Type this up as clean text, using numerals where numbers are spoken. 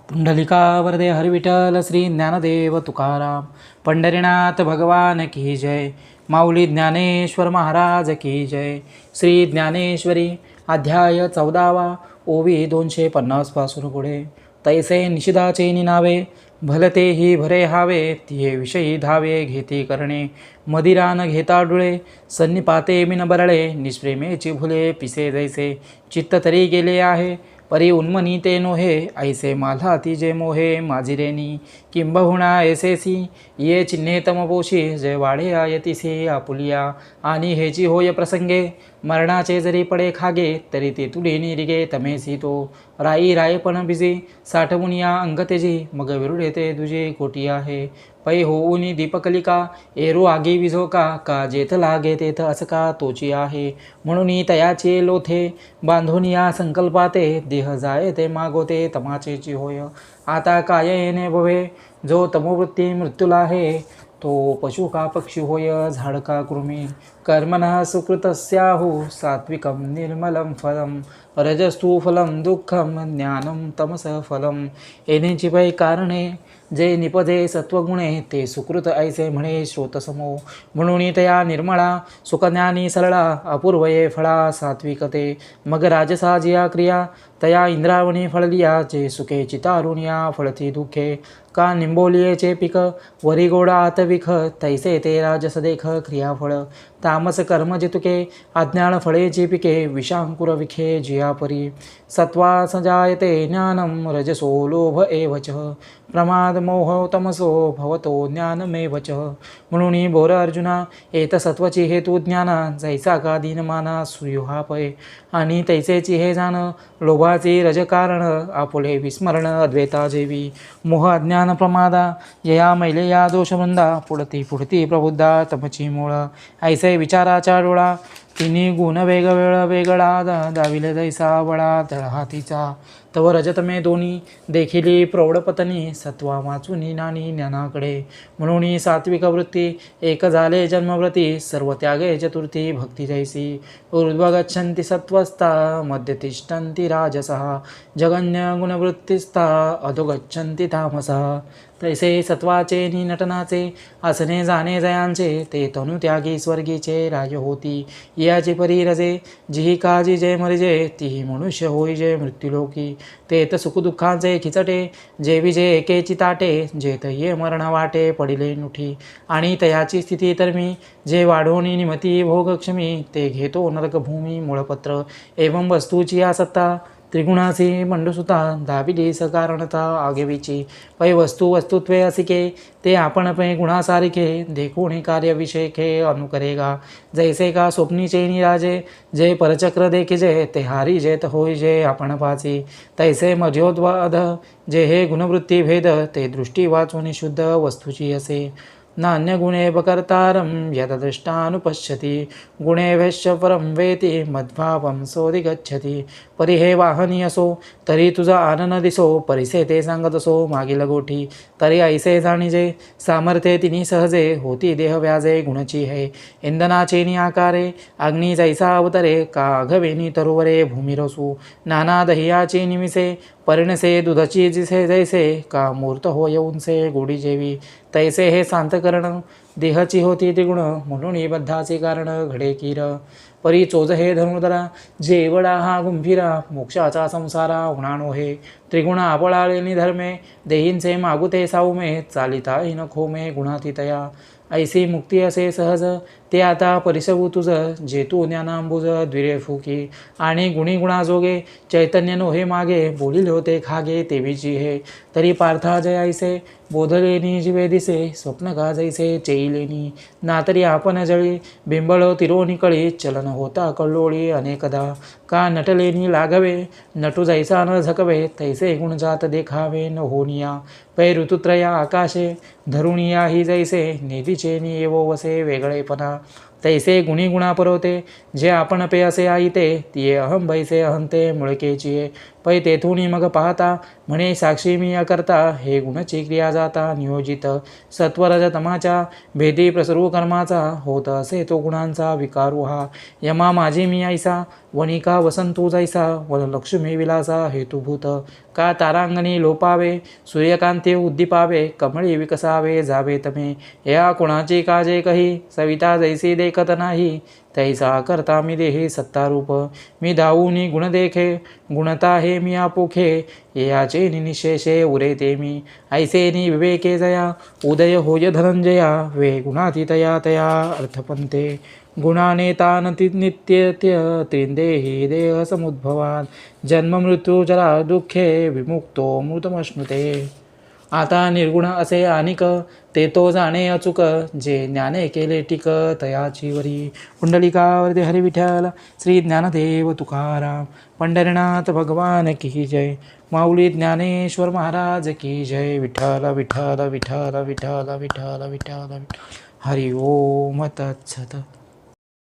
पुंडलिका वरदे हरिविठ्ठल श्री ज्ञानदेव तुकाराम. पंढरीनाथ भगवान की जय. माऊली ज्ञानेश्वर महाराज की जय. श्री ज्ञानेश्वरी अध्याय 14वा. ओवी 250 पासून पुढे. तैसे निषिदाचे निनावे भलते ही भरे हावे. तिये विषयी धावे घेती करणे मदिरा न घेता डुळे. सन्निपाते बिन बरळे निष्प्रेमेची भुले. पिसे जैसे चित्त तरी गेले आहे परी उन्मनी ते नोहे. ऐसे माल्हा ती जे मोहे माजिरेनी किंबहुना ऐसेसी. ये चिन्हे तमपोशी जय वाढे आयतिसे आपुलिया. आणि हेची होय प्रसंगे मरणाचे जरी पडे खागे. तरी ते तुडी निरिगे तमेसी तो राई रायपण बिजी. साठवुनिया अंग तेजी मग विरुडे ते दुजे कोटी आहे. पै होऊनी दीपकलिका एरू आगी विझोका. का जेथ लागे तेथ असका तोची आहे. म्हणून तयाचे लोथे बांधून या संकल्पाते. देह जाये ते मागोते तमाचेची होय. आता काय येणे भवे जो तमोवृत्ती मृत्यूला आहे. तो पशु का पक्षी होय झाड का कृमी. कर्मणः सुकृतस्याहु सात्विकं निर्मलं फलं. रजस्तु फलं दुःखं ज्ञानं तमस फलं. येण्याची पै कारणे जे निपजे सत्वगुणे ते सुकृत ऐसे म्हणे श्रोतसमो. म्हणून तया निर्मळा सुखज्ञानी सरळा अपूर्वये फळा सात्विकते. मग राजसाजिया क्रिया तया इंद्रावणी फळलिया. जे सुखे चितारुनिया फळती दुःखे. का निंबोलियेचे पीक वरी गोडा आतविख. तैसे ते राजस देख क्रियाफळ. तामस कर्म जितुके अज्ञान फळेची पिके. विषांकुर विखे जियापरी. सत्वा सजायते ज्ञानं रजसो लोभ एवच. प्रमाद मोह तमसो भवतो ज्ञानमेवच. म्हणून बोर अर्जुना एत सत्वची हेतू ज्ञाना. जैसा का दीनमाना सूर्यो पय. आणि तैसेची हे जाण लोभाची रजकारण. आपुले विस्मरण अद्वैता जेवी. मोह अज्ञान प्रमादा यया मैलेया दोषवृंदा. पुढती पुढती प्रबुद्धा तमची मूळ. ऐसे विचाराचा डोळा तिन्ही गुण वेगळा दाविले जैसा वळा तळहातीचा. तव रजतमे दोन्ही देखिली प्रौढपतनी. सत्वा वाचुनी नानी ज्ञानाकडे. म्हणून सात्विक वृत्ती एक झाले जन्मव्रती. सर्व त्यागे चतुर्थी भक्ती जैसी. ऊर्ध्व गच्छन्ति सत्त्वस्था मध्य तिष्ठन्ति राजसः. जगन्य गुणवृत्तिस्था अधो गच्छन्ति तामसः. तैसे सत्वाचे नि नटनाचे असने जाणे जयांचे. ते तनु त्यागी स्वर्गीचे राय होती. याची परी रजे जिही काजी जय मरिजे. तीही मनुष्य होई जय मृत्युलोकी. तेत सुखदुःखांचे खिचटे जे विजे एकेची ताटे. जेत ये मरण वाटे पडिले नुठी. आणि तयाची स्थिती तरमी जे वाढवणी निमती भोगक्षमी. ते घेतो नरकभूमी मूळपत्र. एवं वस्तूची आसत्ता त्रिगुणासी मंडुसुता. दाविली सकारणता आगेवीची. पै वस्तुत्वे असिके ते आपण पै गुणासारिखे. देखोणी कार्य विषयखे अनुकरेगा. जैसे का स्वप्नीचे निराजे जे परचक्र देखिजे. ते हारी जेत होय जे आपण पाची. तैसे मर्योद्वाद जे हे गुणवृत्ती भेद. ते दृष्टी वाचून शुद्ध वस्तूची असे. नान्य गुणे बकर्तारं यददृष्टानुपश्यति. गुणे वैश्य परं वेति मद्भावं सोदिगच्छति. परी हे वाहनी असो तरी तुझा आनन दिसो. परिसे ते सांगत असो मागील गोठी. तरी ऐसे जाणीजे सामर्थ्ये तिनी सहजे. होती देह व्याजे गुणची है. इंधनाचे नि आकारे अग्नी जैसा अवतरे. का आघवेनी तरुवरे भूमिरसू. नाना दह्याची निमिसे परिणसे दुधची जिसे जैसे. का मूर्त हो येऊनसे गोडी जेवी. तैसे हे शांतकरण देहची होती त्रिगुण. म्हणून बद्धाचे कारण घडे कीर. परी चोज हे धनुर्धरा जेवडा हा गुंभीरा. मोक्षाचा संसारा उणाणो हे. त्रिगुण आपळाळे निधर्मे देहींचे मागुते साऊमे. चालिता हिन खोमे गुणातीतया. ऐसी मुक्ती असे सहज ते आता परिसवू तुझ. जे तू ज्ञानांबुज द्विरे फुकी. आणि गुणी गुणाजोगे चैतन्य नोहे मागे. बोलिले होते खागे तेवीची हे. तरी पार्था जय ऐसे बोधलेनी जिवे दिसे. स्वप्न का जैसे चेईलेनी. ना तरी आपण जळी बिंबळ तिरोनी कळी. चलन होता कल्लोळी अनेकदा. का नटलेनी लागवे नटू जैसा न झकवे. तैसे गुणजात देखावे न होनिया. पै ऋतुत्रया आकाशे धरुणिया ही जैसे. नेदीचे नि येवो वसे वेगळेपणा. तैसे गुणी गुणा परवते जे आपण पे असे आईते. तिये अहम बैसे अहंते मुळकेचिये. पै तेथून मग पाहता म्हणे साक्षी मी अकर्ता हे गुणची क्रिया जाता नियोजित सत्वरज तमाच्या भेदी प्रसरू कर्माचा होत असे तो गुणांचा विकारू हा यमा माझी मी ऐसा वणिका वसंतू जैसा वनलक्ष्मी विलासा हेतुभूत का तारांगणी लोपावे सूर्यकांती उद्दीपावे कमळी विकसावे जावे तमे या कुणाची काजे कही सविता जैसी देखत नाही तैसा करता मी देहे सत्तारूप मी धावूनी गुण देखे गुणता हे मी आपोखे याचे निशेषे उरे ते मी ऐसे नि विवेके जया उदय होय धनंजया वे गुणातीतया तया अर्थपंते गुणाने तान नित्य त्रिंदेही देह समुद्भवान जन्म मृत्यू जरा दुःखे विमुक्तो मृतमश्नुते आता निर्गुण असे अनिक ते तो जाणे अचूक जे ज्ञाने केले टिक तयाची वरी कुंडलिकावरती हरी विठ्ठल श्री ज्ञानदेव तुकाराम पंढरीनाथ भगवान की जय माऊली ज्ञानेश्वर महाराज की जय विठ्ठल विठ्ठल विठ्ठल विठ्ठल विठ्ठल विठ्ठल विठ्ठल हरि ओम तत्सत.